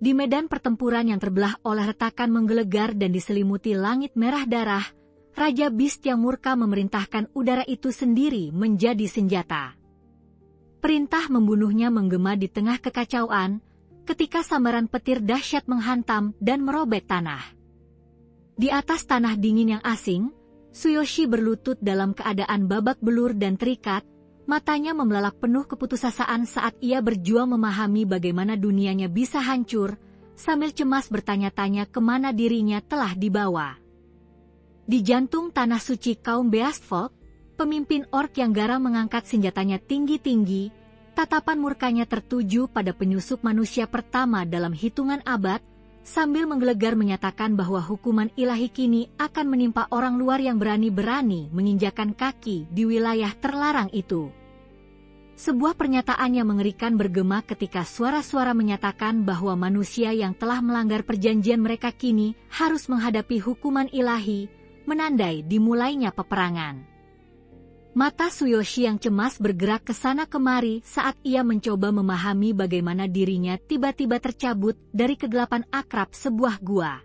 Di medan pertempuran yang terbelah oleh retakan menggelegar dan diselimuti langit merah darah, Raja Beast yang murka memerintahkan udara itu sendiri menjadi senjata. Perintah membunuhnya menggema di tengah kekacauan, ketika sambaran petir dahsyat menghantam dan merobek tanah. Di atas tanah dingin yang asing, Tsuyoshi berlutut dalam keadaan babak belur dan terikat, matanya membelalak penuh keputusasaan saat ia berjuang memahami bagaimana dunianya bisa hancur, sambil cemas bertanya-tanya kemana dirinya telah dibawa. Di jantung tanah suci kaum Beastfolk, pemimpin orc yang garang mengangkat senjatanya tinggi-tinggi, tatapan murkanya tertuju pada penyusup manusia pertama dalam hitungan abad, sambil menggelegar menyatakan bahwa hukuman ilahi kini akan menimpa orang luar yang berani-berani menginjakan kaki di wilayah terlarang itu. Sebuah pernyataan yang mengerikan bergema ketika suara-suara menyatakan bahwa manusia yang telah melanggar perjanjian mereka kini harus menghadapi hukuman ilahi, menandai dimulainya peperangan. Mata Tsuyoshi yang cemas bergerak ke sana kemari saat ia mencoba memahami bagaimana dirinya tiba-tiba tercabut dari kegelapan akrab sebuah gua.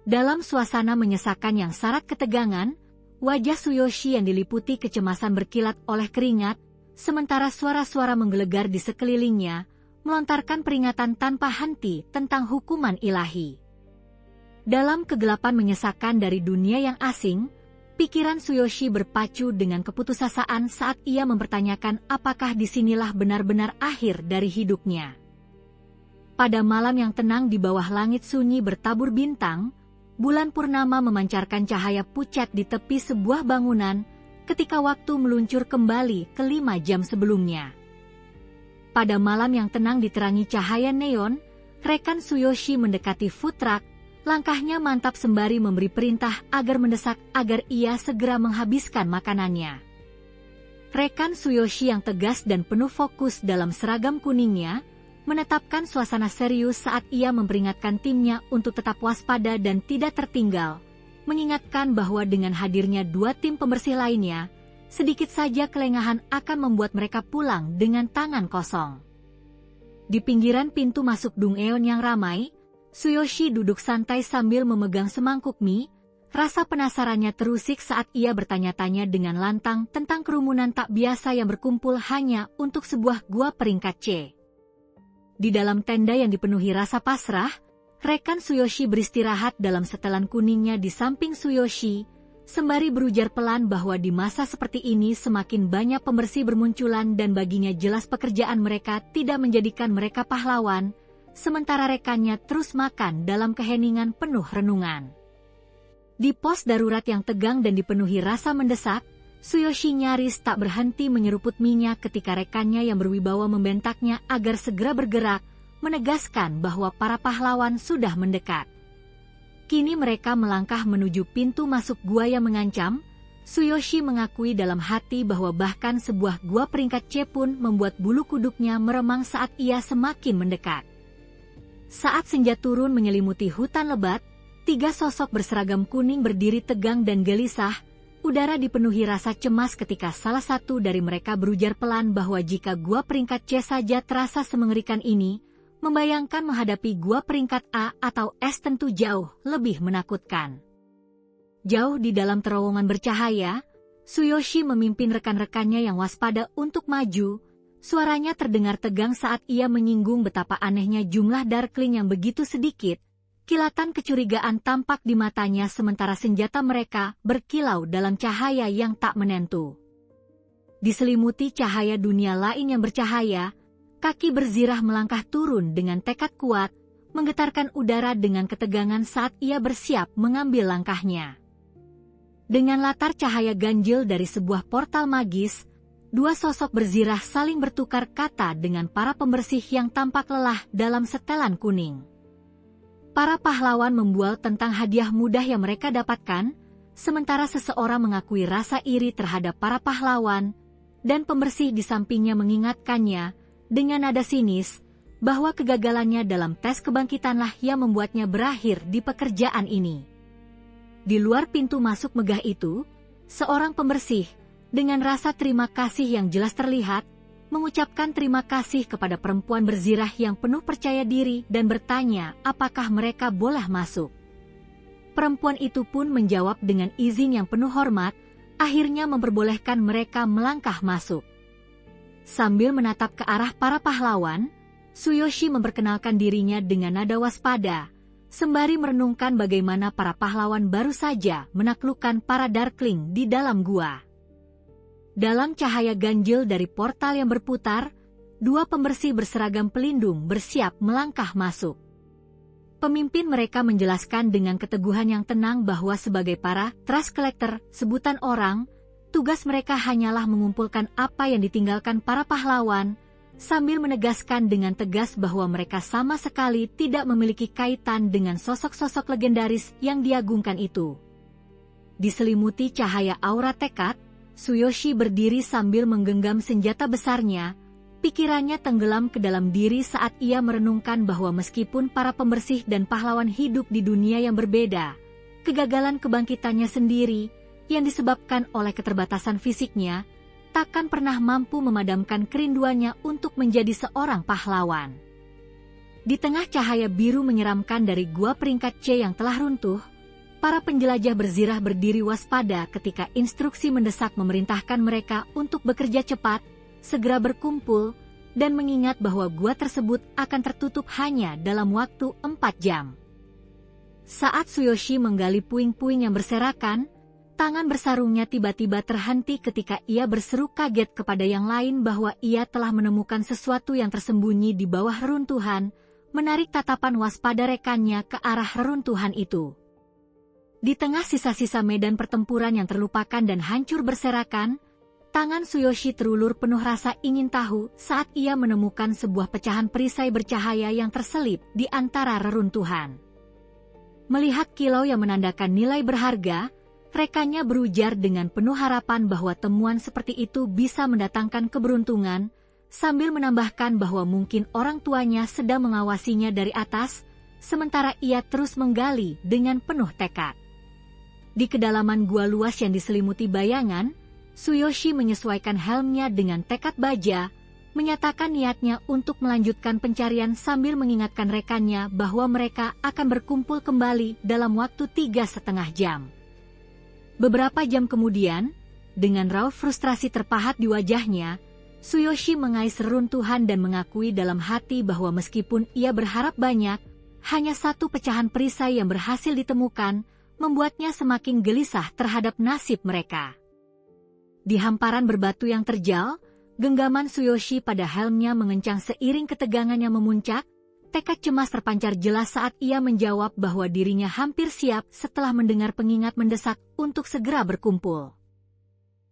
Dalam suasana menyesakan yang syarat ketegangan, wajah Tsuyoshi yang diliputi kecemasan berkilat oleh keringat, sementara suara-suara menggelegar di sekelilingnya, melontarkan peringatan tanpa henti tentang hukuman ilahi. Dalam kegelapan menyesakan dari dunia yang asing, pikiran Tsuyoshi berpacu dengan keputusasaan saat ia mempertanyakan apakah disinilah benar-benar akhir dari hidupnya. Pada malam yang tenang di bawah langit sunyi bertabur bintang, bulan purnama memancarkan cahaya pucat di tepi sebuah bangunan, ketika waktu meluncur kembali ke 5 jam sebelumnya. Pada malam yang tenang diterangi cahaya neon, rekan Tsuyoshi mendekati food truck, langkahnya mantap sembari memberi perintah agar mendesak agar ia segera menghabiskan makanannya. Rekan Tsuyoshi yang tegas dan penuh fokus dalam seragam kuningnya, menetapkan suasana serius saat ia memperingatkan timnya untuk tetap waspada dan tidak tertinggal, mengingatkan bahwa dengan hadirnya 2 tim pembersih lainnya, sedikit saja kelengahan akan membuat mereka pulang dengan tangan kosong. Di pinggiran pintu masuk Dungeon yang ramai, Tsuyoshi duduk santai sambil memegang semangkuk mie, rasa penasarannya terusik saat ia bertanya-tanya dengan lantang tentang kerumunan tak biasa yang berkumpul hanya untuk sebuah gua peringkat C. Di dalam tenda yang dipenuhi rasa pasrah, rekan Tsuyoshi beristirahat dalam setelan kuningnya di samping Tsuyoshi, sembari berujar pelan bahwa di masa seperti ini semakin banyak pembersih bermunculan dan baginya jelas pekerjaan mereka tidak menjadikan mereka pahlawan, sementara rekannya terus makan dalam keheningan penuh renungan. Di pos darurat yang tegang dan dipenuhi rasa mendesak, Tsuyoshi nyaris tak berhenti menyeruput minyak ketika rekannya yang berwibawa membentaknya agar segera bergerak, menegaskan bahwa para pahlawan sudah mendekat. Kini mereka melangkah menuju pintu masuk gua yang mengancam. Tsuyoshi mengakui dalam hati bahwa bahkan sebuah gua peringkat C pun membuat bulu kuduknya meremang saat ia semakin mendekat. Saat senja turun menyelimuti hutan lebat, 3 sosok berseragam kuning berdiri tegang dan gelisah. Udara dipenuhi rasa cemas ketika salah satu dari mereka berujar pelan bahwa jika gua peringkat C saja terasa semengerikan ini, membayangkan menghadapi gua peringkat A atau S tentu jauh lebih menakutkan. Jauh di dalam terowongan bercahaya, Tsuyoshi memimpin rekan-rekannya yang waspada untuk maju. Suaranya terdengar tegang saat ia menyinggung betapa anehnya jumlah darkling yang begitu sedikit. Kilatan kecurigaan tampak di matanya sementara senjata mereka berkilau dalam cahaya yang tak menentu. Diselimuti cahaya dunia lain yang bercahaya, kaki berzirah melangkah turun dengan tekad kuat, menggetarkan udara dengan ketegangan saat ia bersiap mengambil langkahnya. Dengan latar cahaya ganjil dari sebuah portal magis, 2 sosok berzirah saling bertukar kata dengan para pembersih yang tampak lelah dalam setelan kuning. Para pahlawan membual tentang hadiah mudah yang mereka dapatkan, sementara seseorang mengakui rasa iri terhadap para pahlawan, dan pembersih di sampingnya mengingatkannya, dengan nada sinis, bahwa kegagalannya dalam tes kebangkitanlah yang membuatnya berakhir di pekerjaan ini. Di luar pintu masuk megah itu, seorang pembersih, dengan rasa terima kasih yang jelas terlihat, mengucapkan terima kasih kepada perempuan berzirah yang penuh percaya diri dan bertanya apakah mereka boleh masuk. Perempuan itu pun menjawab dengan izin yang penuh hormat, akhirnya memperbolehkan mereka melangkah masuk. Sambil menatap ke arah para pahlawan, Tsuyoshi memperkenalkan dirinya dengan nada waspada, sembari merenungkan bagaimana para pahlawan baru saja menaklukkan para Darkling di dalam gua. Dalam cahaya ganjil dari portal yang berputar, dua pembersih berseragam pelindung bersiap melangkah masuk. Pemimpin mereka menjelaskan dengan keteguhan yang tenang bahwa sebagai para Trash Collector, sebutan orang, tugas mereka hanyalah mengumpulkan apa yang ditinggalkan para pahlawan, sambil menegaskan dengan tegas bahwa mereka sama sekali tidak memiliki kaitan dengan sosok-sosok legendaris yang diagungkan itu. Diselimuti cahaya aura tekad, Tsuyoshi berdiri sambil menggenggam senjata besarnya. Pikirannya tenggelam ke dalam diri saat ia merenungkan bahwa meskipun para pembersih dan pahlawan hidup di dunia yang berbeda, kegagalan kebangkitannya sendiri, yang disebabkan oleh keterbatasan fisiknya, takkan pernah mampu memadamkan kerinduannya untuk menjadi seorang pahlawan. Di tengah cahaya biru menyeramkan dari gua peringkat C yang telah runtuh, para penjelajah berzirah berdiri waspada ketika instruksi mendesak memerintahkan mereka untuk bekerja cepat, segera berkumpul, dan mengingat bahwa gua tersebut akan tertutup hanya dalam waktu 4 jam. Saat Tsuyoshi menggali puing-puing yang berserakan, tangan bersarungnya tiba-tiba terhenti ketika ia berseru kaget kepada yang lain bahwa ia telah menemukan sesuatu yang tersembunyi di bawah reruntuhan, menarik tatapan waspada rekannya ke arah reruntuhan itu. Di tengah sisa-sisa medan pertempuran yang terlupakan dan hancur berserakan, tangan Tsuyoshi terulur penuh rasa ingin tahu saat ia menemukan sebuah pecahan perisai bercahaya yang terselip di antara reruntuhan. Melihat kilau yang menandakan nilai berharga, rekannya berujar dengan penuh harapan bahwa temuan seperti itu bisa mendatangkan keberuntungan, sambil menambahkan bahwa mungkin orang tuanya sedang mengawasinya dari atas, sementara ia terus menggali dengan penuh tekad. Di kedalaman gua luas yang diselimuti bayangan, Tsuyoshi menyesuaikan helmnya dengan tekad baja, menyatakan niatnya untuk melanjutkan pencarian sambil mengingatkan rekannya bahwa mereka akan berkumpul kembali dalam waktu 3,5 jam. Beberapa jam kemudian, dengan raut frustrasi terpahat di wajahnya, Tsuyoshi mengais reruntuhan dan mengakui dalam hati bahwa meskipun ia berharap banyak, hanya satu pecahan perisai yang berhasil ditemukan, membuatnya semakin gelisah terhadap nasib mereka. Di hamparan berbatu yang terjal, genggaman Tsuyoshi pada helmnya mengencang seiring ketegangan yang memuncak, tekad cemas terpancar jelas saat ia menjawab bahwa dirinya hampir siap setelah mendengar pengingat mendesak untuk segera berkumpul.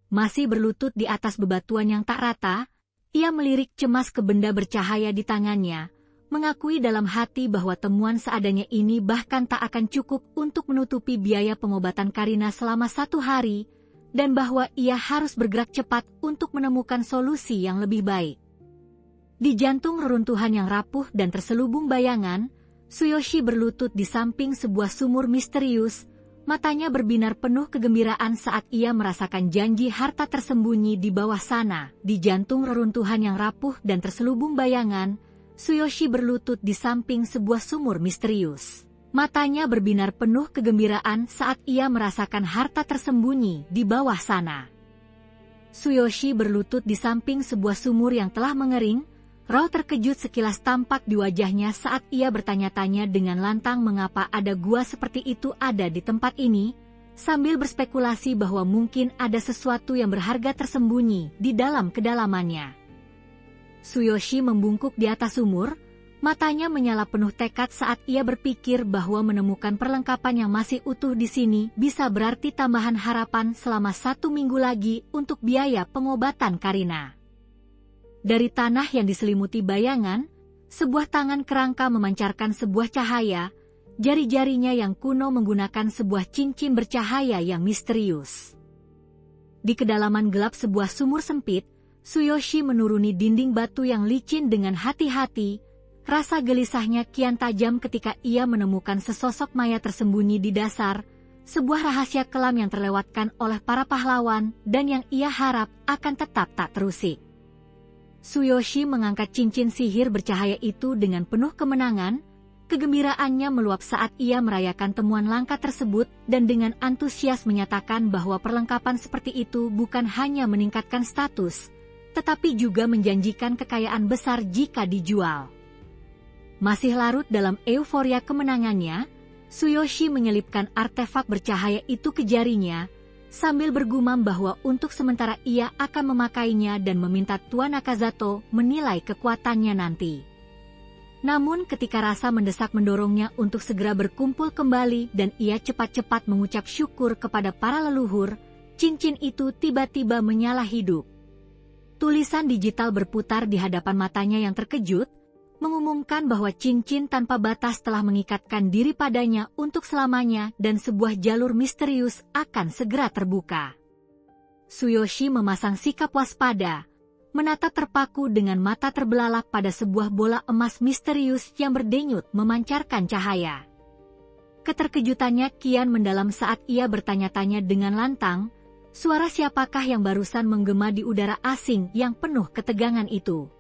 Masih berlutut di atas bebatuan yang tak rata, ia melirik cemas ke benda bercahaya di tangannya, mengakui dalam hati bahwa temuan seadanya ini bahkan tak akan cukup untuk menutupi biaya pengobatan Karina selama 1 hari, dan bahwa ia harus bergerak cepat untuk menemukan solusi yang lebih baik. Di jantung reruntuhan yang rapuh dan terselubung bayangan, Tsuyoshi berlutut di samping sebuah sumur misterius, matanya berbinar penuh kegembiraan saat ia merasakan janji harta tersembunyi di bawah sana. Di jantung reruntuhan yang rapuh dan terselubung bayangan, Tsuyoshi berlutut di samping sebuah sumur misterius. Matanya berbinar penuh kegembiraan saat ia merasakan harta tersembunyi di bawah sana. Tsuyoshi berlutut di samping sebuah sumur yang telah mengering, raut terkejut sekilas tampak di wajahnya saat ia bertanya-tanya dengan lantang mengapa ada gua seperti itu ada di tempat ini, sambil berspekulasi bahwa mungkin ada sesuatu yang berharga tersembunyi di dalam kedalamannya. Tsuyoshi membungkuk di atas sumur, matanya menyala penuh tekad saat ia berpikir bahwa menemukan perlengkapan yang masih utuh di sini bisa berarti tambahan harapan selama 1 minggu lagi untuk biaya pengobatan Karina. Dari tanah yang diselimuti bayangan, sebuah tangan kerangka memancarkan sebuah cahaya, jari-jarinya yang kuno menggunakan sebuah cincin bercahaya yang misterius. Di kedalaman gelap sebuah sumur sempit, Tsuyoshi menuruni dinding batu yang licin dengan hati-hati. Rasa gelisahnya kian tajam ketika ia menemukan sesosok mayat tersembunyi di dasar, sebuah rahasia kelam yang terlewatkan oleh para pahlawan dan yang ia harap akan tetap tak terusik. Tsuyoshi mengangkat cincin sihir bercahaya itu dengan penuh kemenangan. Kegembiraannya meluap saat ia merayakan temuan langka tersebut dan dengan antusias menyatakan bahwa perlengkapan seperti itu bukan hanya meningkatkan status, tetapi juga menjanjikan kekayaan besar jika dijual. Masih larut dalam euforia kemenangannya, Tsuyoshi menyelipkan artefak bercahaya itu ke jarinya, sambil bergumam bahwa untuk sementara ia akan memakainya dan meminta Tuan Nakazato menilai kekuatannya nanti. Namun ketika rasa mendesak mendorongnya untuk segera berkumpul kembali dan ia cepat-cepat mengucap syukur kepada para leluhur, cincin itu tiba-tiba menyala hidup. Tulisan digital berputar di hadapan matanya yang terkejut, mengumumkan bahwa cincin tanpa batas telah mengikatkan diri padanya untuk selamanya dan sebuah jalur misterius akan segera terbuka. Tsuyoshi memasang sikap waspada, menatap terpaku dengan mata terbelalak pada sebuah bola emas misterius yang berdenyut memancarkan cahaya. Keterkejutannya kian mendalam saat ia bertanya-tanya dengan lantang, suara siapakah yang barusan menggema di udara asing yang penuh ketegangan itu.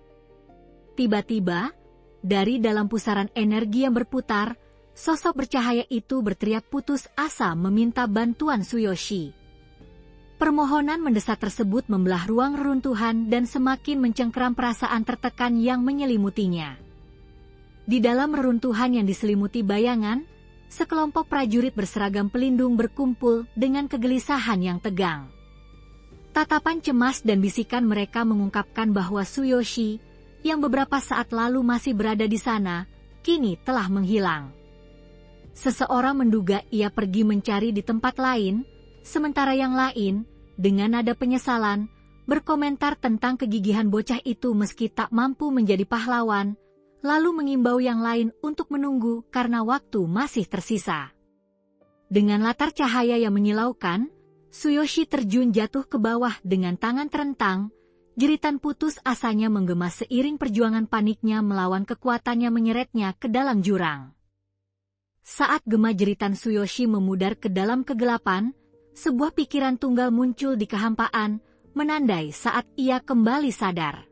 Tiba-tiba, dari dalam pusaran energi yang berputar, sosok bercahaya itu berteriak putus asa meminta bantuan Tsuyoshi. Permohonan mendesak tersebut membelah ruang reruntuhan dan semakin mencengkeram perasaan tertekan yang menyelimutinya. Di dalam reruntuhan yang diselimuti bayangan, sekelompok prajurit berseragam pelindung berkumpul dengan kegelisahan yang tegang. Tatapan cemas dan bisikan mereka mengungkapkan bahwa Tsuyoshi, yang beberapa saat lalu masih berada di sana, kini telah menghilang. Seseorang menduga ia pergi mencari di tempat lain, sementara yang lain, dengan nada penyesalan, berkomentar tentang kegigihan bocah itu meski tak mampu menjadi pahlawan, lalu mengimbau yang lain untuk menunggu karena waktu masih tersisa. Dengan latar cahaya yang menyilaukan, Tsuyoshi terjun jatuh ke bawah dengan tangan terentang, jeritan putus asanya menggema seiring perjuangan paniknya melawan kekuatannya menyeretnya ke dalam jurang. Saat gema jeritan Tsuyoshi memudar ke dalam kegelapan, sebuah pikiran tunggal muncul di kehampaan, menandai saat ia kembali sadar.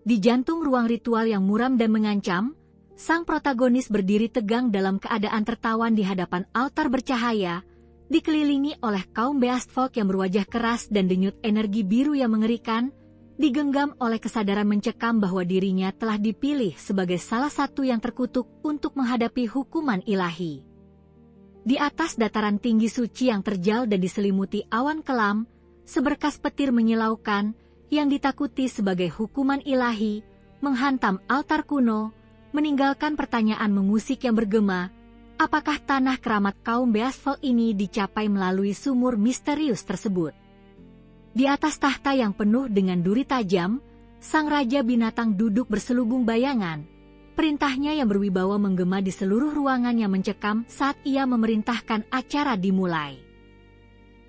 Di jantung ruang ritual yang muram dan mengancam, sang protagonis berdiri tegang dalam keadaan tertawan di hadapan altar bercahaya, dikelilingi oleh kaum Beastfolk yang berwajah keras dan denyut energi biru yang mengerikan, digenggam oleh kesadaran mencekam bahwa dirinya telah dipilih sebagai salah satu yang terkutuk untuk menghadapi hukuman ilahi. Di atas dataran tinggi suci yang terjal dan diselimuti awan kelam, seberkas petir menyilaukan, yang ditakuti sebagai hukuman ilahi, menghantam altar kuno, meninggalkan pertanyaan mengusik yang bergema, apakah tanah keramat kaum Beastfolk ini dicapai melalui sumur misterius tersebut? Di atas tahta yang penuh dengan duri tajam, sang raja binatang duduk berselubung bayangan. Perintahnya yang berwibawa menggema di seluruh ruangan yang mencekam saat ia memerintahkan acara dimulai.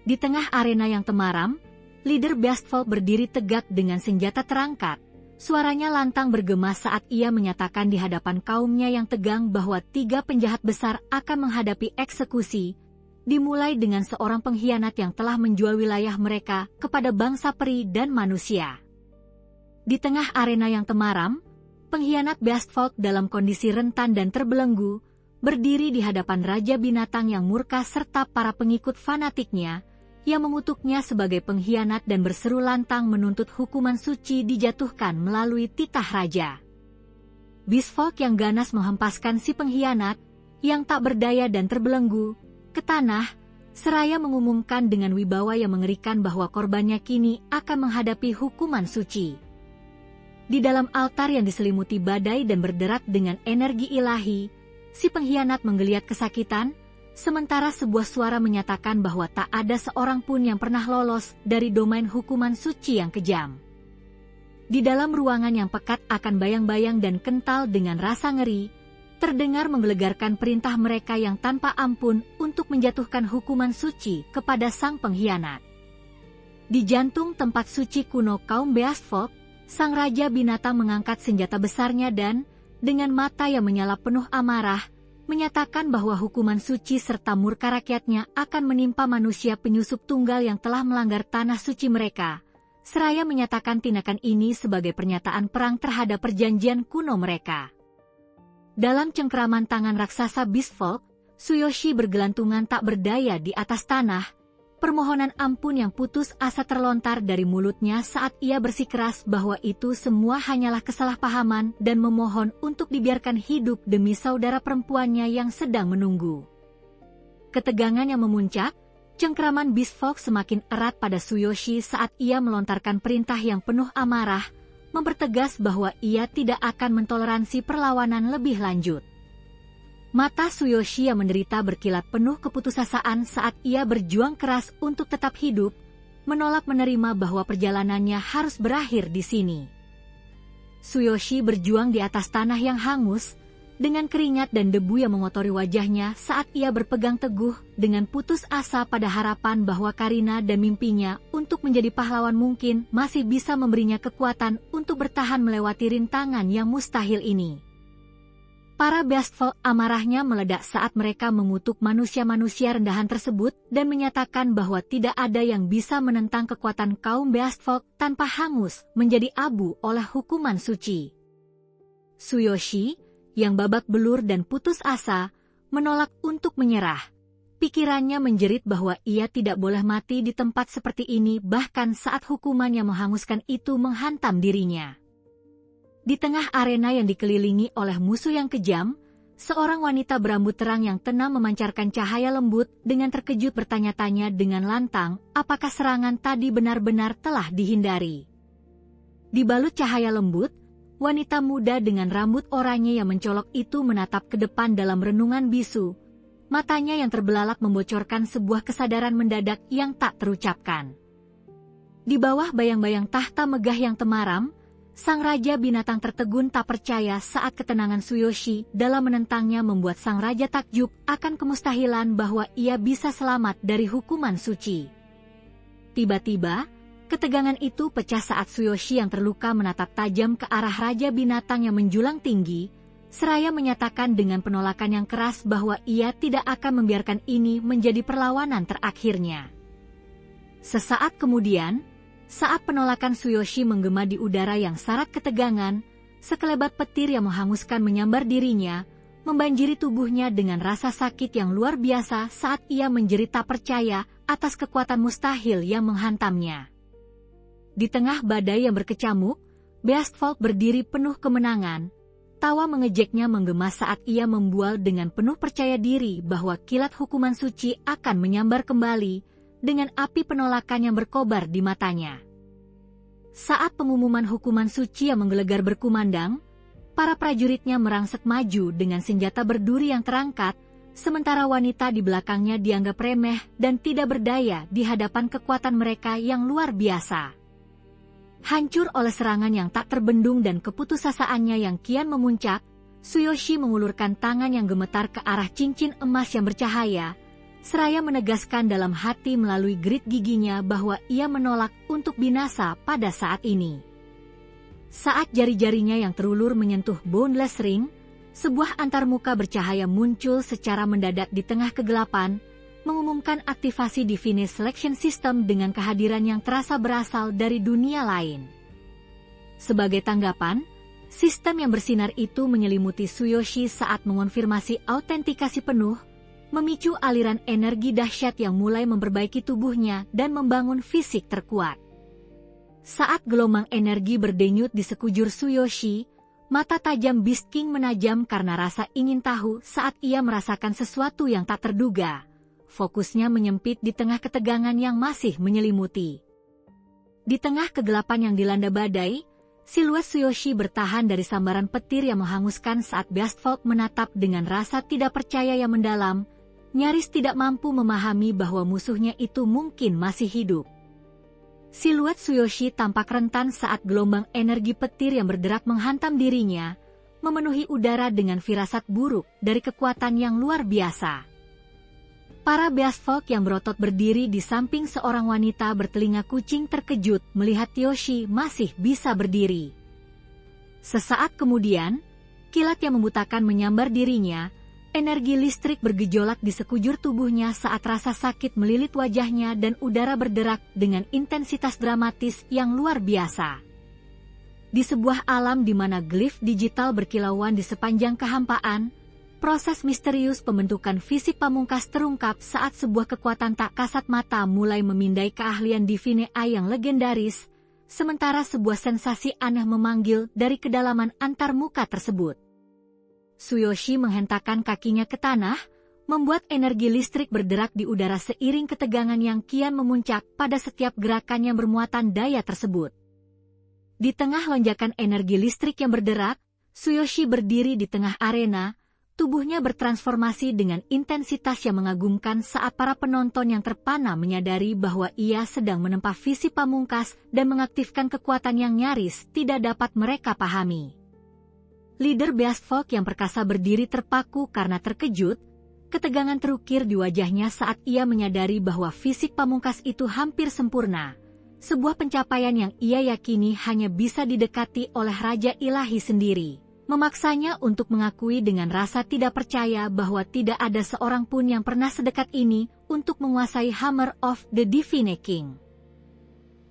Di tengah arena yang temaram, leader Beastfolk berdiri tegak dengan senjata terangkat. Suaranya lantang bergema saat ia menyatakan di hadapan kaumnya yang tegang bahwa 3 penjahat besar akan menghadapi eksekusi, dimulai dengan seorang pengkhianat yang telah menjual wilayah mereka kepada bangsa peri dan manusia. Di tengah arena yang temaram, pengkhianat Beastfolk dalam kondisi rentan dan terbelenggu, berdiri di hadapan Raja Binatang yang murka serta para pengikut fanatiknya, yang mengutuknya sebagai pengkhianat dan berseru lantang menuntut hukuman suci dijatuhkan melalui titah raja. Beastfolk yang ganas menghempaskan si pengkhianat, yang tak berdaya dan terbelenggu, ke tanah, seraya mengumumkan dengan wibawa yang mengerikan bahwa korbannya kini akan menghadapi hukuman suci. Di dalam altar yang diselimuti badai dan berderak dengan energi ilahi, si pengkhianat menggeliat kesakitan, sementara sebuah suara menyatakan bahwa tak ada seorang pun yang pernah lolos dari domain hukuman suci yang kejam. Di dalam ruangan yang pekat akan bayang-bayang dan kental dengan rasa ngeri, terdengar menggelegarkan perintah mereka yang tanpa ampun untuk menjatuhkan hukuman suci kepada sang pengkhianat. Di jantung tempat suci kuno kaum Beastfolk, sang raja binatang mengangkat senjata besarnya dan, dengan mata yang menyala penuh amarah, menyatakan bahwa hukuman suci serta murka rakyatnya akan menimpa manusia penyusup tunggal yang telah melanggar tanah suci mereka, seraya menyatakan tindakan ini sebagai pernyataan perang terhadap perjanjian kuno mereka. Dalam cengkeraman tangan raksasa Beastfolk, Tsuyoshi bergelantungan tak berdaya di atas tanah. Permohonan ampun yang putus asa terlontar dari mulutnya saat ia bersikeras bahwa itu semua hanyalah kesalahpahaman dan memohon untuk dibiarkan hidup demi saudara perempuannya yang sedang menunggu. Ketegangan yang memuncak, cengkeraman Beastfolk semakin erat pada Tsuyoshi saat ia melontarkan perintah yang penuh amarah, mempertegas bahwa ia tidak akan mentoleransi perlawanan lebih lanjut. Mata Tsuyoshi yang menderita berkilat penuh keputusasaan saat ia berjuang keras untuk tetap hidup, menolak menerima bahwa perjalanannya harus berakhir di sini. Tsuyoshi berjuang di atas tanah yang hangus, dengan keringat dan debu yang mengotori wajahnya saat ia berpegang teguh dengan putus asa pada harapan bahwa Karina dan mimpinya untuk menjadi pahlawan mungkin masih bisa memberinya kekuatan untuk bertahan melewati rintangan yang mustahil ini. Para Beastfolk amarahnya meledak saat mereka mengutuk manusia-manusia rendahan tersebut dan menyatakan bahwa tidak ada yang bisa menentang kekuatan kaum Beastfolk tanpa hangus menjadi abu oleh hukuman suci. Tsuyoshi, yang babak belur dan putus asa, menolak untuk menyerah. Pikirannya menjerit bahwa ia tidak boleh mati di tempat seperti ini bahkan saat hukuman yang menghanguskan itu menghantam dirinya. Di tengah arena yang dikelilingi oleh musuh yang kejam, seorang wanita berambut terang yang tenang memancarkan cahaya lembut dengan terkejut bertanya-tanya dengan lantang, apakah serangan tadi benar-benar telah dihindari. Dibalut cahaya lembut, wanita muda dengan rambut oranye yang mencolok itu menatap ke depan dalam renungan bisu. Matanya yang terbelalak membocorkan sebuah kesadaran mendadak yang tak terucapkan. Di bawah bayang-bayang tahta megah yang temaram, sang raja binatang tertegun tak percaya saat ketenangan Tsuyoshi dalam menentangnya membuat sang raja takjub akan kemustahilan bahwa ia bisa selamat dari hukuman suci. Tiba-tiba, ketegangan itu pecah saat Tsuyoshi yang terluka menatap tajam ke arah raja binatang yang menjulang tinggi, seraya menyatakan dengan penolakan yang keras bahwa ia tidak akan membiarkan ini menjadi perlawanan terakhirnya. Sesaat kemudian, saat penolakan Tsuyoshi menggema di udara yang syarat ketegangan, sekelebat petir yang menghanguskan menyambar dirinya, membanjiri tubuhnya dengan rasa sakit yang luar biasa saat ia menjerit tak percaya atas kekuatan mustahil yang menghantamnya. Di tengah badai yang berkecamuk, Beastfolk berdiri penuh kemenangan. Tawa mengejeknya menggema saat ia membual dengan penuh percaya diri bahwa kilat hukuman suci akan menyambar kembali, dengan api penolakan yang berkobar di matanya. Saat pengumuman hukuman suci yang menggelegar berkumandang, para prajuritnya merangsek maju dengan senjata berduri yang terangkat, sementara wanita di belakangnya dianggap remeh dan tidak berdaya di hadapan kekuatan mereka yang luar biasa. Hancur oleh serangan yang tak terbendung dan keputusasaannya yang kian memuncak, Tsuyoshi mengulurkan tangan yang gemetar ke arah cincin emas yang bercahaya, seraya menegaskan dalam hati melalui gerit giginya bahwa ia menolak untuk binasa pada saat ini. Saat jari-jarinya yang terulur menyentuh Boundless Ring, sebuah antarmuka bercahaya muncul secara mendadak di tengah kegelapan, mengumumkan aktivasi Divine Selection System dengan kehadiran yang terasa berasal dari dunia lain. Sebagai tanggapan, sistem yang bersinar itu menyelimuti Tsuyoshi saat mengonfirmasi autentikasi penuh, memicu aliran energi dahsyat yang mulai memperbaiki tubuhnya dan membangun fisik terkuat. Saat gelombang energi berdenyut di sekujur Tsuyoshi, mata tajam Beast King menajam karena rasa ingin tahu saat ia merasakan sesuatu yang tak terduga. Fokusnya menyempit di tengah ketegangan yang masih menyelimuti. Di tengah kegelapan yang dilanda badai, siluet Tsuyoshi bertahan dari sambaran petir yang menghanguskan saat Beastfolk menatap dengan rasa tidak percaya yang mendalam, nyaris tidak mampu memahami bahwa musuhnya itu mungkin masih hidup. Siluet Tsuyoshi tampak rentan saat gelombang energi petir yang berderak menghantam dirinya, memenuhi udara dengan firasat buruk dari kekuatan yang luar biasa. Para Beastfolk yang berotot berdiri di samping seorang wanita bertelinga kucing terkejut melihat Tsuyoshi masih bisa berdiri. Sesaat kemudian, kilat yang membutakan menyambar dirinya, Energi listrik bergejolak di sekujur tubuhnya saat rasa sakit melilit wajahnya dan udara berderak dengan intensitas dramatis yang luar biasa. Di sebuah alam di mana glif digital berkilauan di sepanjang kehampaan, proses misterius pembentukan fisik pamungkas terungkap saat sebuah kekuatan tak kasat mata mulai memindai keahlian Divine Eye yang legendaris, sementara sebuah sensasi aneh memanggil dari kedalaman antarmuka tersebut. Tsuyoshi menghentakkan kakinya ke tanah, membuat energi listrik berderak di udara seiring ketegangan yang kian memuncak pada setiap gerakan yang bermuatan daya tersebut. Di tengah lonjakan energi listrik yang berderak, Tsuyoshi berdiri di tengah arena, tubuhnya bertransformasi dengan intensitas yang mengagumkan saat para penonton yang terpana menyadari bahwa ia sedang menempa visi pamungkas dan mengaktifkan kekuatan yang nyaris tidak dapat mereka pahami. Leader Beast Folk yang perkasa berdiri terpaku karena terkejut, ketegangan terukir di wajahnya saat ia menyadari bahwa fisik pamungkas itu hampir sempurna, sebuah pencapaian yang ia yakini hanya bisa didekati oleh Raja Ilahi sendiri, memaksanya untuk mengakui dengan rasa tidak percaya bahwa tidak ada seorang pun yang pernah sedekat ini untuk menguasai Hammer of the Divine King.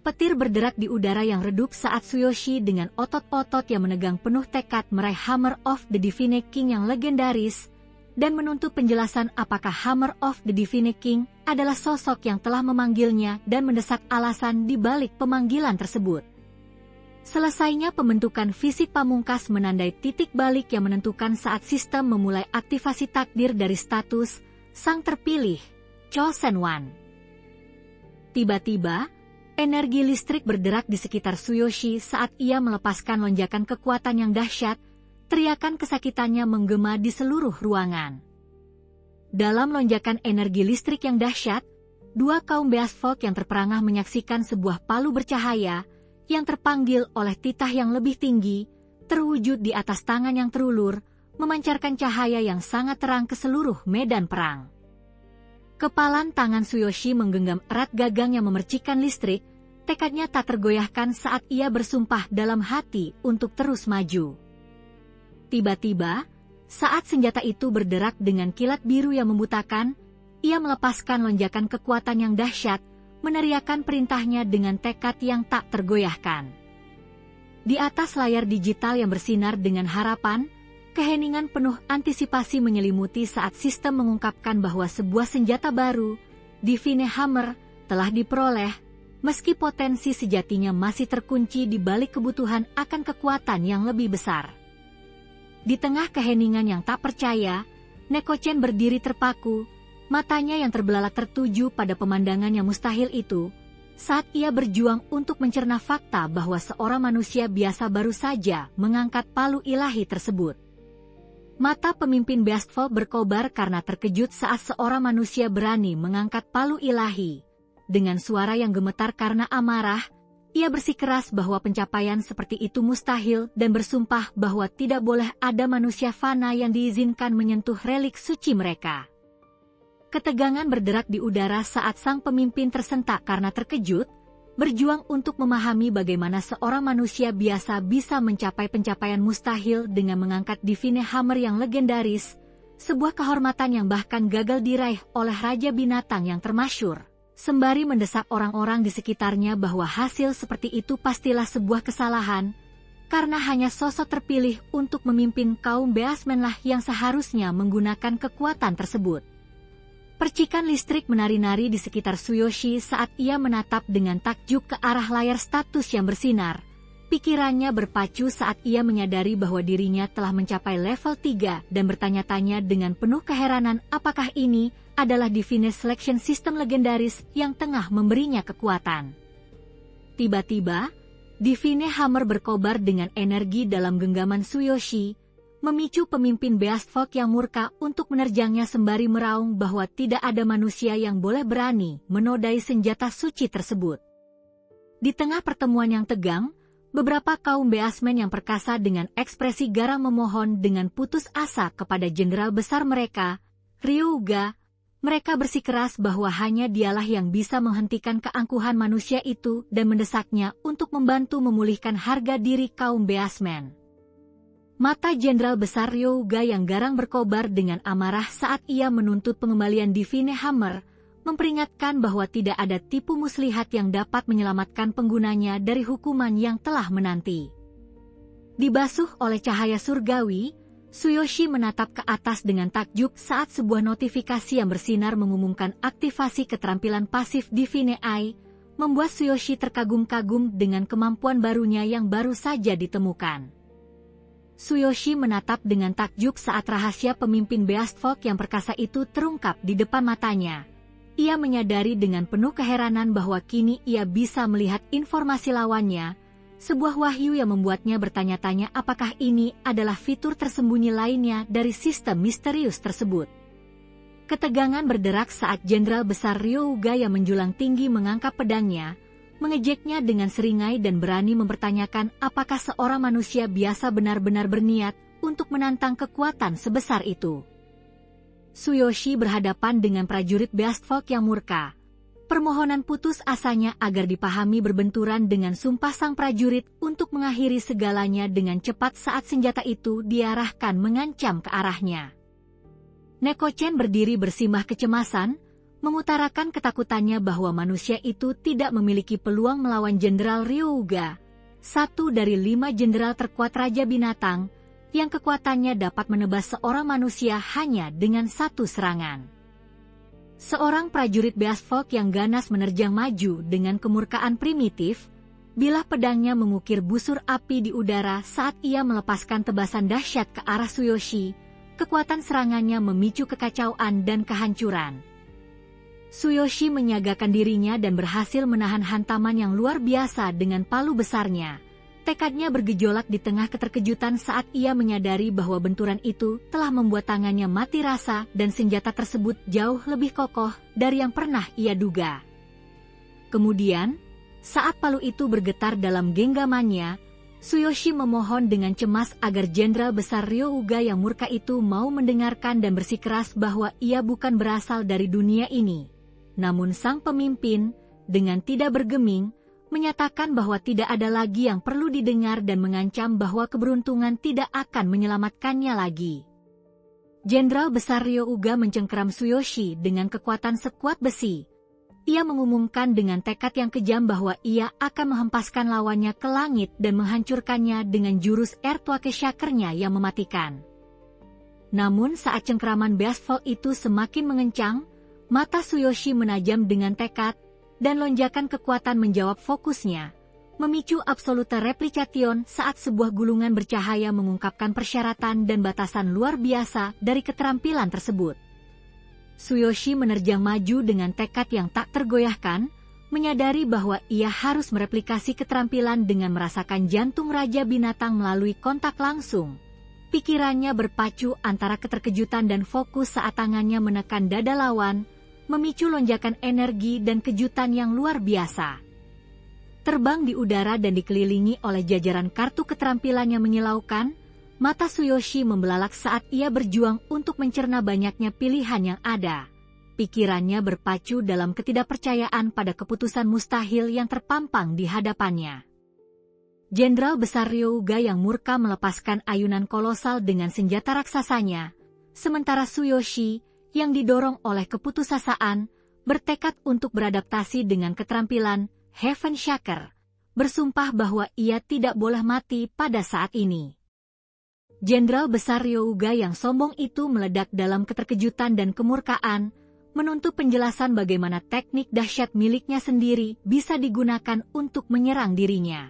Petir berderak di udara yang redup saat Tsuyoshi dengan otot-otot yang menegang penuh tekad meraih Hammer of the Divine King yang legendaris, dan menuntut penjelasan apakah Hammer of the Divine King adalah sosok yang telah memanggilnya dan mendesak alasan di balik pemanggilan tersebut. Selesainya pembentukan fisik pamungkas menandai titik balik yang menentukan saat sistem memulai aktivasi takdir dari status Sang Terpilih, Chosen One. Tiba-tiba, energi listrik berderak di sekitar Tsuyoshi saat ia melepaskan lonjakan kekuatan yang dahsyat, teriakan kesakitannya menggema di seluruh ruangan. Dalam lonjakan energi listrik yang dahsyat, dua kaum Beast Folk yang terperangah menyaksikan sebuah palu bercahaya yang terpanggil oleh titah yang lebih tinggi, terwujud di atas tangan yang terulur, memancarkan cahaya yang sangat terang ke seluruh medan perang. Kepalan tangan Tsuyoshi menggenggam erat gagang yang memercikan listrik, tekadnya tak tergoyahkan saat ia bersumpah dalam hati untuk terus maju. Tiba-tiba, saat senjata itu berderak dengan kilat biru yang membutakan, ia melepaskan lonjakan kekuatan yang dahsyat, meneriakkan perintahnya dengan tekad yang tak tergoyahkan. Di atas layar digital yang bersinar dengan harapan, keheningan penuh antisipasi menyelimuti saat sistem mengungkapkan bahwa sebuah senjata baru, Divine Hammer, telah diperoleh, meski potensi sejatinya masih terkunci di balik kebutuhan akan kekuatan yang lebih besar. Di tengah keheningan yang tak percaya, Neko-chan berdiri terpaku, matanya yang terbelalak tertuju pada pemandangan yang mustahil itu, saat ia berjuang untuk mencerna fakta bahwa seorang manusia biasa baru saja mengangkat palu ilahi tersebut. Mata pemimpin Beast Folk berkobar karena terkejut saat seorang manusia berani mengangkat palu ilahi. Dengan suara yang gemetar karena amarah, ia bersikeras bahwa pencapaian seperti itu mustahil dan bersumpah bahwa tidak boleh ada manusia fana yang diizinkan menyentuh relik suci mereka. Ketegangan berderak di udara saat sang pemimpin tersentak karena terkejut, berjuang untuk memahami bagaimana seorang manusia biasa bisa mencapai pencapaian mustahil dengan mengangkat Divine Hammer yang legendaris, sebuah kehormatan yang bahkan gagal diraih oleh Raja Binatang yang termasyhur. Sembari mendesak orang-orang di sekitarnya bahwa hasil seperti itu pastilah sebuah kesalahan, karena hanya sosok terpilih untuk memimpin kaum Beastmen lah yang seharusnya menggunakan kekuatan tersebut. Percikan listrik menari-nari di sekitar Tsuyoshi saat ia menatap dengan takjub ke arah layar status yang bersinar. Pikirannya berpacu saat ia menyadari bahwa dirinya telah mencapai level 3 dan bertanya-tanya dengan penuh keheranan apakah ini adalah Divine Selection System legendaris yang tengah memberinya kekuatan. Tiba-tiba, Divine Hammer berkobar dengan energi dalam genggaman Tsuyoshi, memicu pemimpin Beast Folk yang murka untuk menerjangnya sembari meraung bahwa tidak ada manusia yang boleh berani menodai senjata suci tersebut. Di tengah pertemuan yang tegang, beberapa kaum Beastmen yang perkasa dengan ekspresi garang memohon dengan putus asa kepada jenderal besar mereka, Ryuga. Mereka bersikeras bahwa hanya dialah yang bisa menghentikan keangkuhan manusia itu dan mendesaknya untuk membantu memulihkan harga diri kaum Beastmen. Mata Jenderal Besar Ryouga yang garang berkobar dengan amarah saat ia menuntut pengembalian Divine Hammer, memperingatkan bahwa tidak ada tipu muslihat yang dapat menyelamatkan penggunanya dari hukuman yang telah menanti. Dibasuh oleh cahaya surgawi, Tsuyoshi menatap ke atas dengan takjub saat sebuah notifikasi yang bersinar mengumumkan aktivasi keterampilan pasif Divine Eye, membuat Tsuyoshi terkagum-kagum dengan kemampuan barunya yang baru saja ditemukan. Tsuyoshi menatap dengan takjub saat rahasia pemimpin Beast Folk yang perkasa itu terungkap di depan matanya. Ia menyadari dengan penuh keheranan bahwa kini ia bisa melihat informasi lawannya, sebuah wahyu yang membuatnya bertanya-tanya apakah ini adalah fitur tersembunyi lainnya dari sistem misterius tersebut. Ketegangan berderak saat Jenderal Besar Ryouga yang menjulang tinggi mengangkat pedangnya, mengejeknya dengan seringai dan berani mempertanyakan apakah seorang manusia biasa benar-benar berniat untuk menantang kekuatan sebesar itu. Tsuyoshi berhadapan dengan prajurit Beast Folk yang murka. Permohonan putus asanya agar dipahami berbenturan dengan sumpah sang prajurit untuk mengakhiri segalanya dengan cepat saat senjata itu diarahkan mengancam ke arahnya. Neko-chan berdiri bersimbah kecemasan, mengutarakan ketakutannya bahwa manusia itu tidak memiliki peluang melawan Jenderal Ryouga, satu dari 5 jenderal terkuat Raja Binatang, yang kekuatannya dapat menebas seorang manusia hanya dengan satu serangan. Seorang prajurit Beast Folk yang ganas menerjang maju dengan kemurkaan primitif, bilah pedangnya mengukir busur api di udara saat ia melepaskan tebasan dahsyat ke arah Tsuyoshi. Kekuatan serangannya memicu kekacauan dan kehancuran. Tsuyoshi menyiagakan dirinya dan berhasil menahan hantaman yang luar biasa dengan palu besarnya. Tekadnya bergejolak di tengah keterkejutan saat ia menyadari bahwa benturan itu telah membuat tangannya mati rasa dan senjata tersebut jauh lebih kokoh dari yang pernah ia duga. Kemudian, saat palu itu bergetar dalam genggamannya, Tsuyoshi memohon dengan cemas agar Jenderal Besar Ryouga yang murka itu mau mendengarkan dan bersikeras bahwa ia bukan berasal dari dunia ini. Namun sang pemimpin, dengan tidak bergeming, menyatakan bahwa tidak ada lagi yang perlu didengar dan mengancam bahwa keberuntungan tidak akan menyelamatkannya lagi. Jenderal Besar Ryouga mencengkeram Tsuyoshi dengan kekuatan sekuat besi. Ia mengumumkan dengan tekad yang kejam bahwa ia akan menghempaskan lawannya ke langit dan menghancurkannya dengan jurus Earthquake Shaker-nya yang mematikan. Namun saat cengkeraman Beast Folk itu semakin mengencang, mata Tsuyoshi menajam dengan tekad, dan lonjakan kekuatan menjawab fokusnya, memicu Absolute Replication saat sebuah gulungan bercahaya mengungkapkan persyaratan dan batasan luar biasa dari keterampilan tersebut. Tsuyoshi menerjang maju dengan tekad yang tak tergoyahkan, menyadari bahwa ia harus mereplikasi keterampilan dengan merasakan jantung Raja Binatang melalui kontak langsung. Pikirannya berpacu antara keterkejutan dan fokus saat tangannya menekan dada lawan, memicu lonjakan energi dan kejutan yang luar biasa. Terbang di udara dan dikelilingi oleh jajaran kartu keterampilan yang menyilaukan, mata Tsuyoshi membelalak saat ia berjuang untuk mencerna banyaknya pilihan yang ada. Pikirannya berpacu dalam ketidakpercayaan pada keputusan mustahil yang terpampang di hadapannya. Jenderal Besar Ryouga yang murka melepaskan ayunan kolosal dengan senjata raksasanya, sementara Tsuyoshi, yang didorong oleh keputusasaan, bertekad untuk beradaptasi dengan keterampilan Heaven Shaker, bersumpah bahwa ia tidak boleh mati pada saat ini. Jenderal Besar Ryouga yang sombong itu meledak dalam keterkejutan dan kemurkaan, menuntut penjelasan bagaimana teknik dahsyat miliknya sendiri bisa digunakan untuk menyerang dirinya.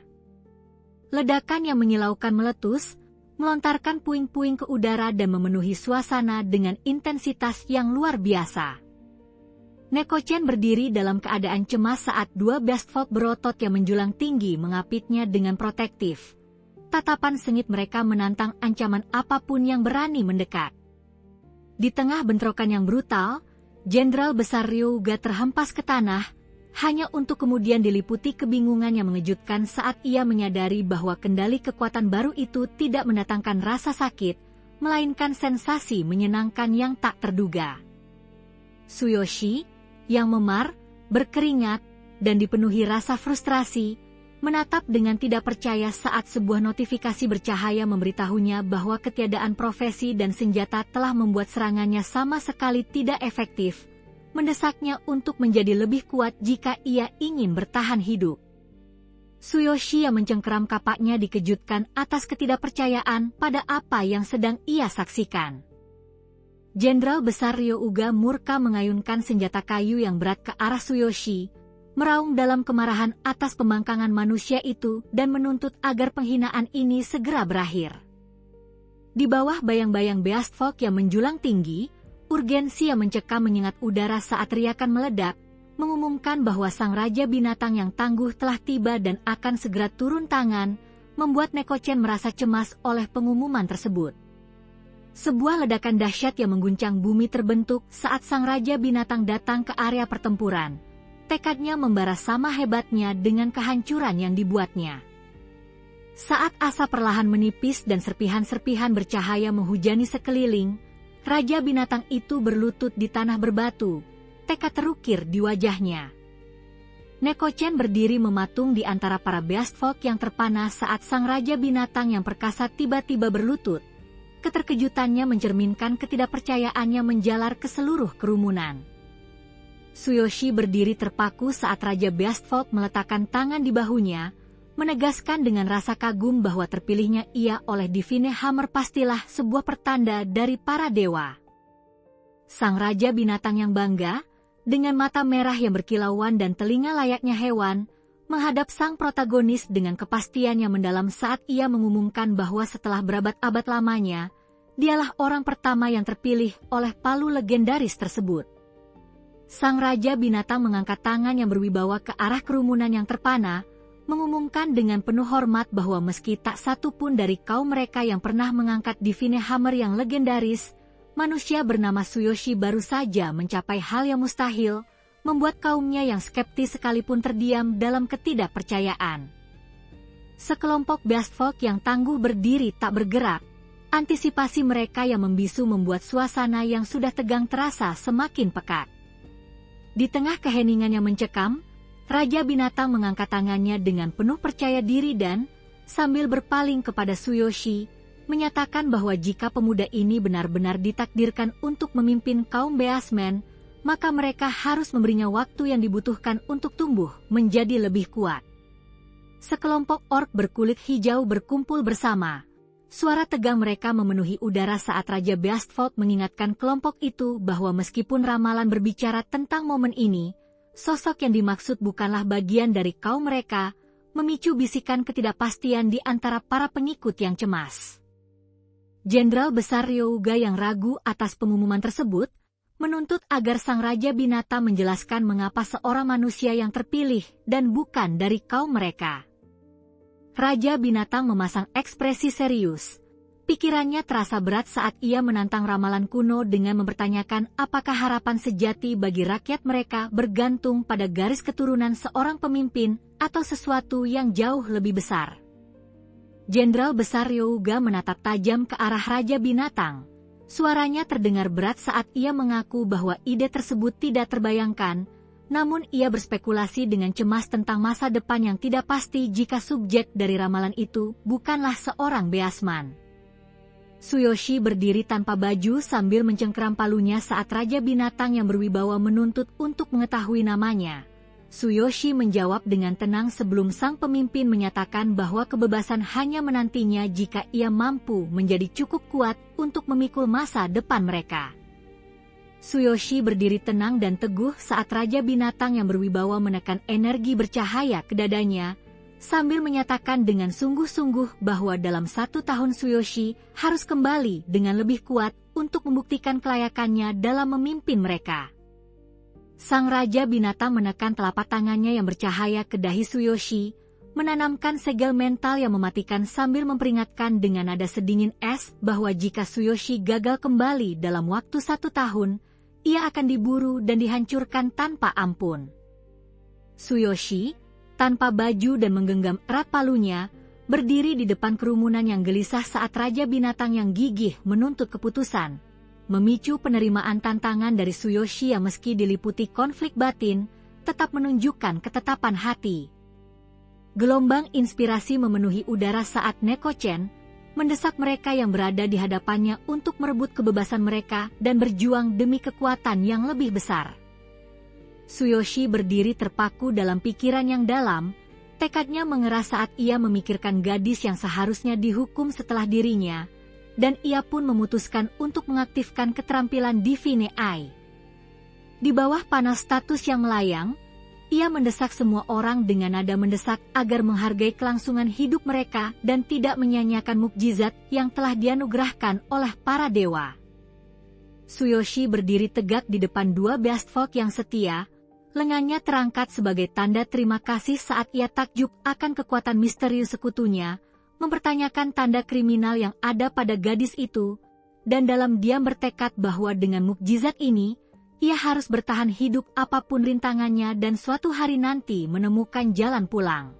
Ledakan yang menyilaukan meletus, melontarkan puing-puing ke udara dan memenuhi suasana dengan intensitas yang luar biasa. Neko-chan berdiri dalam keadaan cemas saat 2 Beast Folk berotot yang menjulang tinggi mengapitnya dengan protektif. Tatapan sengit mereka menantang ancaman apapun yang berani mendekat. Di tengah bentrokan yang brutal, Jenderal Besar Ryouga terhempas ke tanah, hanya untuk kemudian diliputi kebingungan yang mengejutkan saat ia menyadari bahwa kendali kekuatan baru itu tidak mendatangkan rasa sakit, melainkan sensasi menyenangkan yang tak terduga. Tsuyoshi, yang memar, berkeringat, dan dipenuhi rasa frustrasi, menatap dengan tidak percaya saat sebuah notifikasi bercahaya memberitahunya bahwa ketiadaan profesi dan senjata telah membuat serangannya sama sekali tidak efektif, mendesaknya untuk menjadi lebih kuat jika ia ingin bertahan hidup. Tsuyoshi yang mencengkeram kapaknya dikejutkan atas ketidakpercayaan pada apa yang sedang ia saksikan. Jenderal Besar Ryouga murka mengayunkan senjata kayu yang berat ke arah Tsuyoshi, meraung dalam kemarahan atas pembangkangan manusia itu dan menuntut agar penghinaan ini segera berakhir. Di bawah bayang-bayang Beast Fog yang menjulang tinggi, urgensi yang mencekam menyengat udara saat teriakan meledak, mengumumkan bahwa sang Raja Binatang yang tangguh telah tiba dan akan segera turun tangan, membuat Nekochen merasa cemas oleh pengumuman tersebut. Sebuah ledakan dahsyat yang mengguncang bumi terbentuk saat sang Raja Binatang datang ke area pertempuran. Tekadnya membara sama hebatnya dengan kehancuran yang dibuatnya. Saat asap perlahan menipis dan serpihan-serpihan bercahaya menghujani sekeliling, Raja Binatang itu berlutut di tanah berbatu, tekad terukir di wajahnya. Nekochen berdiri mematung di antara para Beast Folk yang terpana saat sang Raja Binatang yang perkasa tiba-tiba berlutut. Keterkejutannya mencerminkan ketidakpercayaannya menjalar ke seluruh kerumunan. Tsuyoshi berdiri terpaku saat Raja Beast Folk meletakkan tangan di bahunya, menegaskan dengan rasa kagum bahwa terpilihnya ia oleh Divine Hammer pastilah sebuah pertanda dari para dewa. Sang Raja Binatang yang bangga, dengan mata merah yang berkilauan dan telinga layaknya hewan, menghadap sang protagonis dengan kepastian yang mendalam saat ia mengumumkan bahwa setelah berabad-abad lamanya, dialah orang pertama yang terpilih oleh palu legendaris tersebut. Sang Raja Binatang mengangkat tangan yang berwibawa ke arah kerumunan yang terpana, mengumumkan dengan penuh hormat bahwa meski tak satu pun dari kaum mereka yang pernah mengangkat Divine Hammer yang legendaris, manusia bernama Tsuyoshi baru saja mencapai hal yang mustahil, membuat kaumnya yang skeptis sekalipun terdiam dalam ketidakpercayaan. Sekelompok Beast Folk yang tangguh berdiri tak bergerak. Antisipasi mereka yang membisu membuat suasana yang sudah tegang terasa semakin pekat. Di tengah keheningan yang mencekam, Raja Binatang mengangkat tangannya dengan penuh percaya diri dan, sambil berpaling kepada Tsuyoshi, menyatakan bahwa jika pemuda ini benar-benar ditakdirkan untuk memimpin kaum Beastmen, maka mereka harus memberinya waktu yang dibutuhkan untuk tumbuh menjadi lebih kuat. Sekelompok orc berkulit hijau berkumpul bersama. Suara tegang mereka memenuhi udara saat Raja Beast Folk mengingatkan kelompok itu bahwa meskipun ramalan berbicara tentang momen ini, sosok yang dimaksud bukanlah bagian dari kaum mereka, memicu bisikan ketidakpastian di antara para pengikut yang cemas. Jenderal Besar Ryouga yang ragu atas pengumuman tersebut, menuntut agar sang Raja Binatang menjelaskan mengapa seorang manusia yang terpilih dan bukan dari kaum mereka. Raja Binatang memasang ekspresi serius. Pikirannya terasa berat saat ia menantang ramalan kuno dengan mempertanyakan apakah harapan sejati bagi rakyat mereka bergantung pada garis keturunan seorang pemimpin atau sesuatu yang jauh lebih besar. Jenderal Besar Ryouga menatap tajam ke arah Raja Binatang. Suaranya terdengar berat saat ia mengaku bahwa ide tersebut tidak terbayangkan, namun ia berspekulasi dengan cemas tentang masa depan yang tidak pasti jika subjek dari ramalan itu bukanlah seorang Beastman. Tsuyoshi berdiri tanpa baju sambil mencengkeram palunya saat Raja Binatang yang berwibawa menuntut untuk mengetahui namanya. Tsuyoshi menjawab dengan tenang sebelum sang pemimpin menyatakan bahwa kebebasan hanya menantinya jika ia mampu menjadi cukup kuat untuk memikul masa depan mereka. Tsuyoshi berdiri tenang dan teguh saat Raja Binatang yang berwibawa menekan energi bercahaya ke dadanya, sambil menyatakan dengan sungguh-sungguh bahwa dalam 1 tahun Tsuyoshi harus kembali dengan lebih kuat untuk membuktikan kelayakannya dalam memimpin mereka. Sang Raja Binatang menekan telapak tangannya yang bercahaya ke dahi Tsuyoshi, menanamkan segel mental yang mematikan sambil memperingatkan dengan nada sedingin es bahwa jika Tsuyoshi gagal kembali dalam waktu 1 tahun, ia akan diburu dan dihancurkan tanpa ampun. Tsuyoshi, tanpa baju dan menggenggam erat palunya, berdiri di depan kerumunan yang gelisah saat Raja Binatang yang gigih menuntut keputusan, memicu penerimaan tantangan dari Tsuyoshi yang meski diliputi konflik batin, tetap menunjukkan ketetapan hati. Gelombang inspirasi memenuhi udara saat Nekochen mendesak mereka yang berada di hadapannya untuk merebut kebebasan mereka dan berjuang demi kekuatan yang lebih besar. Tsuyoshi berdiri terpaku dalam pikiran yang dalam, tekadnya mengeras saat ia memikirkan gadis yang seharusnya dihukum setelah dirinya, dan ia pun memutuskan untuk mengaktifkan keterampilan Divine Eye. Di bawah panas status yang melayang, ia mendesak semua orang dengan nada mendesak agar menghargai kelangsungan hidup mereka dan tidak menyanyiakan mukjizat yang telah dianugerahkan oleh para dewa. Tsuyoshi berdiri tegak di depan dua Beast Folk yang setia, lengannya terangkat sebagai tanda terima kasih saat ia takjub akan kekuatan misterius sekutunya, mempertanyakan tanda kriminal yang ada pada gadis itu, dan dalam diam bertekad bahwa dengan mukjizat ini, ia harus bertahan hidup apapun rintangannya dan suatu hari nanti menemukan jalan pulang.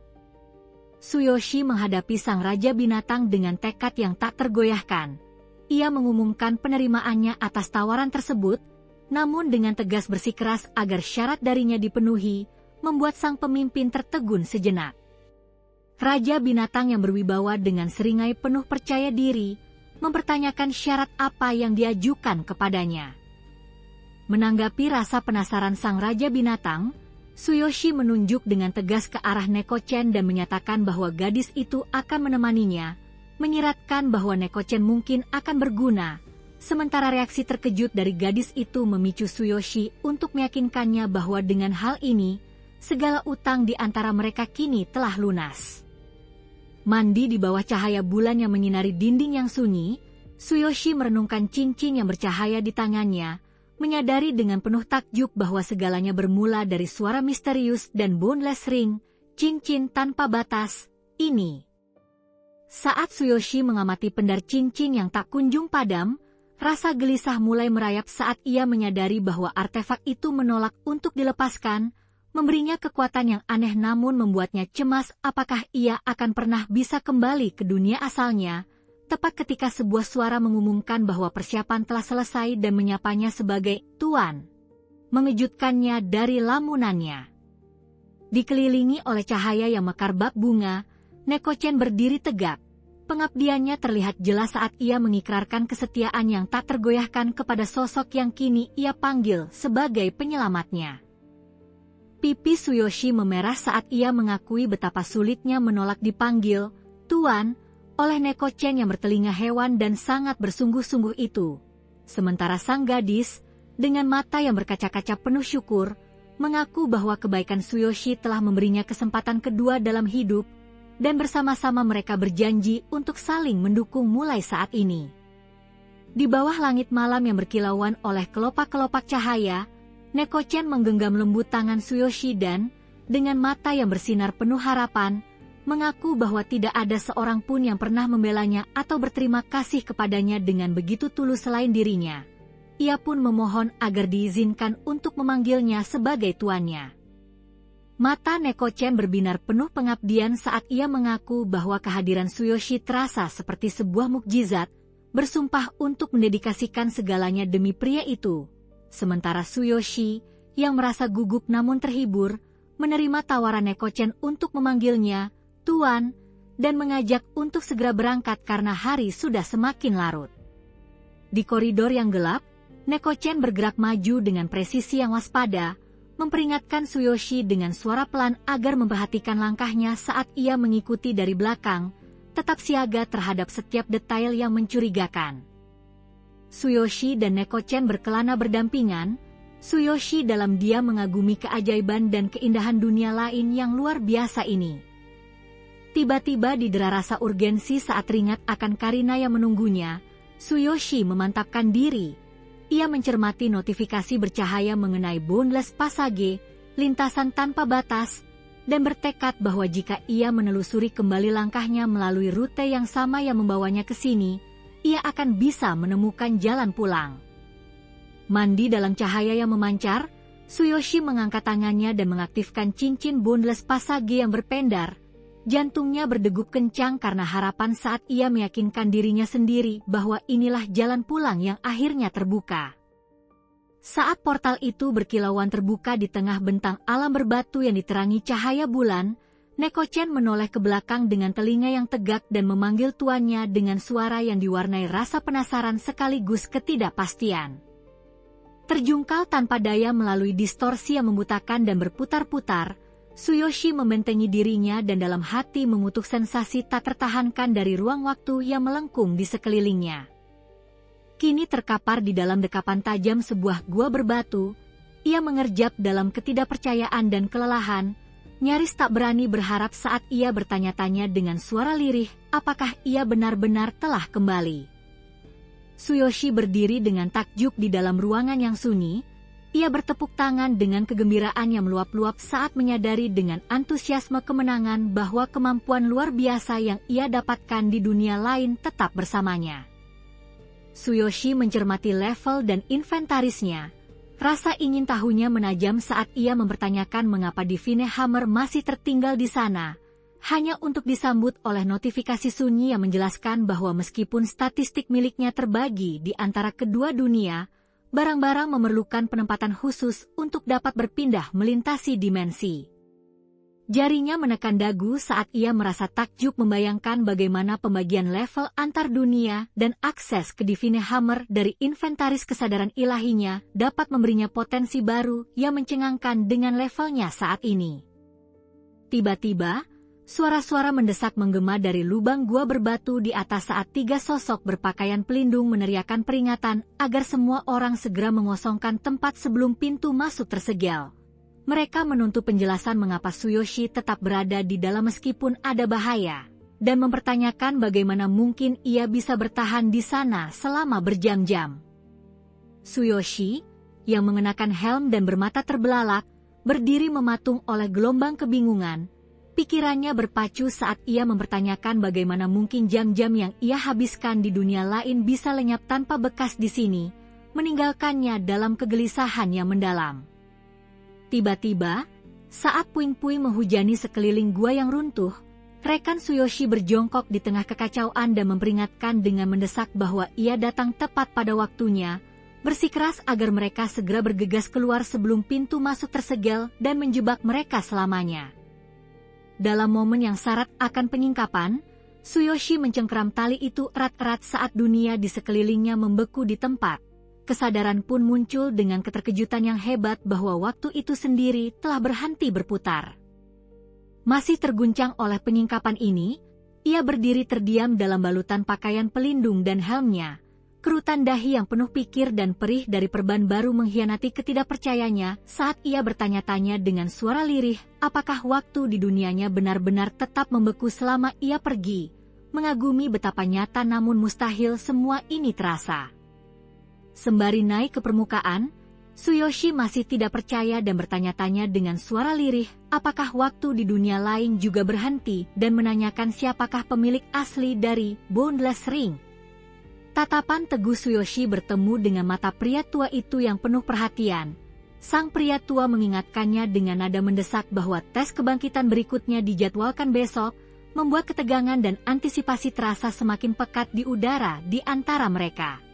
Tsuyoshi menghadapi sang Raja Binatang dengan tekad yang tak tergoyahkan. Ia mengumumkan penerimaannya atas tawaran tersebut, namun dengan tegas bersikeras agar syarat darinya dipenuhi, membuat sang pemimpin tertegun sejenak. Raja Binatang yang berwibawa dengan seringai penuh percaya diri, mempertanyakan syarat apa yang diajukan kepadanya. Menanggapi rasa penasaran sang Raja Binatang, Tsuyoshi menunjuk dengan tegas ke arah Nekochen dan menyatakan bahwa gadis itu akan menemaninya, menyiratkan bahwa Nekochen mungkin akan berguna, sementara reaksi terkejut dari gadis itu memicu Tsuyoshi untuk meyakinkannya bahwa dengan hal ini, segala utang di antara mereka kini telah lunas. Mandi di bawah cahaya bulan yang menyinari dinding yang sunyi, Tsuyoshi merenungkan cincin yang bercahaya di tangannya, menyadari dengan penuh takjub bahwa segalanya bermula dari suara misterius dan boneless ring, cincin tanpa batas, ini. Saat Tsuyoshi mengamati pendar cincin yang tak kunjung padam, rasa gelisah mulai merayap saat ia menyadari bahwa artefak itu menolak untuk dilepaskan, memberinya kekuatan yang aneh namun membuatnya cemas apakah ia akan pernah bisa kembali ke dunia asalnya, tepat ketika sebuah suara mengumumkan bahwa persiapan telah selesai dan menyapanya sebagai Tuan. Mengejutkannya dari lamunannya. Dikelilingi oleh cahaya yang mekar bak bunga, Nekochen berdiri tegak. Pengabdiannya terlihat jelas saat ia mengikrarkan kesetiaan yang tak tergoyahkan kepada sosok yang kini ia panggil sebagai penyelamatnya. Pipi Tsuyoshi memerah saat ia mengakui betapa sulitnya menolak dipanggil Tuan oleh Nekochen yang bertelinga hewan dan sangat bersungguh-sungguh itu. Sementara sang gadis, dengan mata yang berkaca-kaca penuh syukur, mengaku bahwa kebaikan Tsuyoshi telah memberinya kesempatan kedua dalam hidup, dan bersama-sama mereka berjanji untuk saling mendukung mulai saat ini. Di bawah langit malam yang berkilauan oleh kelopak-kelopak cahaya, Nekochen menggenggam lembut tangan Tsuyoshi dan, dengan mata yang bersinar penuh harapan, mengaku bahwa tidak ada seorang pun yang pernah membelanya atau berterima kasih kepadanya dengan begitu tulus selain dirinya. Ia pun memohon agar diizinkan untuk memanggilnya sebagai tuannya. Mata Nekochen berbinar penuh pengabdian saat ia mengaku bahwa kehadiran Tsuyoshi terasa seperti sebuah mukjizat, bersumpah untuk mendedikasikan segalanya demi pria itu. Sementara Tsuyoshi, yang merasa gugup namun terhibur, menerima tawaran Nekochen untuk memanggilnya Tuan, dan mengajak untuk segera berangkat karena hari sudah semakin larut. Di koridor yang gelap, Nekochen bergerak maju dengan presisi yang waspada, memperingatkan Tsuyoshi dengan suara pelan agar memperhatikan langkahnya saat ia mengikuti dari belakang, tetap siaga terhadap setiap detail yang mencurigakan. Tsuyoshi dan Nekochen berkelana berdampingan, Tsuyoshi dalam diam mengagumi keajaiban dan keindahan dunia lain yang luar biasa ini. Tiba-tiba didera rasa urgensi saat teringat akan Karina yang menunggunya, Tsuyoshi memantapkan diri. Ia mencermati notifikasi bercahaya mengenai Boundless Passage, lintasan tanpa batas, dan bertekad bahwa jika ia menelusuri kembali langkahnya melalui rute yang sama yang membawanya ke sini, ia akan bisa menemukan jalan pulang. Mandi dalam cahaya yang memancar, Tsuyoshi mengangkat tangannya dan mengaktifkan cincin Boundless Passage yang berpendar. Jantungnya berdegup kencang karena harapan saat ia meyakinkan dirinya sendiri bahwa inilah jalan pulang yang akhirnya terbuka. Saat portal itu berkilauan terbuka di tengah bentang alam berbatu yang diterangi cahaya bulan, Neko-chan menoleh ke belakang dengan telinga yang tegak dan memanggil tuannya dengan suara yang diwarnai rasa penasaran sekaligus ketidakpastian. Terjungkal tanpa daya melalui distorsi yang membutakan dan berputar-putar, Tsuyoshi membentengi dirinya dan dalam hati mengutuk sensasi tak tertahankan dari ruang waktu yang melengkung di sekelilingnya. Kini terkapar di dalam dekapan tajam sebuah gua berbatu, ia mengerjap dalam ketidakpercayaan dan kelelahan, nyaris tak berani berharap saat ia bertanya-tanya dengan suara lirih, apakah ia benar-benar telah kembali. Tsuyoshi berdiri dengan takjub di dalam ruangan yang sunyi. Ia bertepuk tangan dengan kegembiraan yang meluap-luap saat menyadari dengan antusiasme kemenangan bahwa kemampuan luar biasa yang ia dapatkan di dunia lain tetap bersamanya. Tsuyoshi mencermati level dan inventarisnya. Rasa ingin tahunya menajam saat ia mempertanyakan mengapa Divine Hammer masih tertinggal di sana, hanya untuk disambut oleh notifikasi sunyi yang menjelaskan bahwa meskipun statistik miliknya terbagi di antara kedua dunia, barang-barang memerlukan penempatan khusus untuk dapat berpindah melintasi dimensi. Jarinya menekan dagu saat ia merasa takjub membayangkan bagaimana pembagian level antar dunia dan akses ke Divine Hammer dari inventaris kesadaran ilahinya dapat memberinya potensi baru yang mencengangkan dengan levelnya saat ini. Tiba-tiba, suara-suara mendesak menggema dari lubang gua berbatu di atas saat 3 sosok berpakaian pelindung meneriakkan peringatan agar semua orang segera mengosongkan tempat sebelum pintu masuk tersegel. Mereka menuntut penjelasan mengapa Tsuyoshi tetap berada di dalam meskipun ada bahaya, dan mempertanyakan bagaimana mungkin ia bisa bertahan di sana selama berjam-jam. Tsuyoshi, yang mengenakan helm dan bermata terbelalak, berdiri mematung oleh gelombang kebingungan. Pikirannya berpacu saat ia mempertanyakan bagaimana mungkin jam-jam yang ia habiskan di dunia lain bisa lenyap tanpa bekas di sini, meninggalkannya dalam kegelisahan yang mendalam. Tiba-tiba, saat puing-puing menghujani sekeliling gua yang runtuh, rekan Tsuyoshi berjongkok di tengah kekacauan dan memperingatkan dengan mendesak bahwa ia datang tepat pada waktunya, bersikeras agar mereka segera bergegas keluar sebelum pintu masuk tersegel dan menjebak mereka selamanya. Dalam momen yang syarat akan penyingkapan, Tsuyoshi mencengkeram tali itu erat-erat saat dunia di sekelilingnya membeku di tempat. Kesadaran pun muncul dengan keterkejutan yang hebat bahwa waktu itu sendiri telah berhenti berputar. Masih terguncang oleh penyingkapan ini, ia berdiri terdiam dalam balutan pakaian pelindung dan helmnya. Kerutan dahi yang penuh pikir dan perih dari perban baru mengkhianati ketidakpercayanya saat ia bertanya-tanya dengan suara lirih, apakah waktu di dunianya benar-benar tetap membeku selama ia pergi, mengagumi betapa nyata namun mustahil semua ini terasa. Sembari naik ke permukaan, Tsuyoshi masih tidak percaya dan bertanya-tanya dengan suara lirih, apakah waktu di dunia lain juga berhenti dan menanyakan siapakah pemilik asli dari Boundless Ring. Tatapan teguh Tsuyoshi bertemu dengan mata pria tua itu yang penuh perhatian. Sang pria tua mengingatkannya dengan nada mendesak bahwa tes kebangkitan berikutnya dijadwalkan besok, membuat ketegangan dan antisipasi terasa semakin pekat di udara di antara mereka.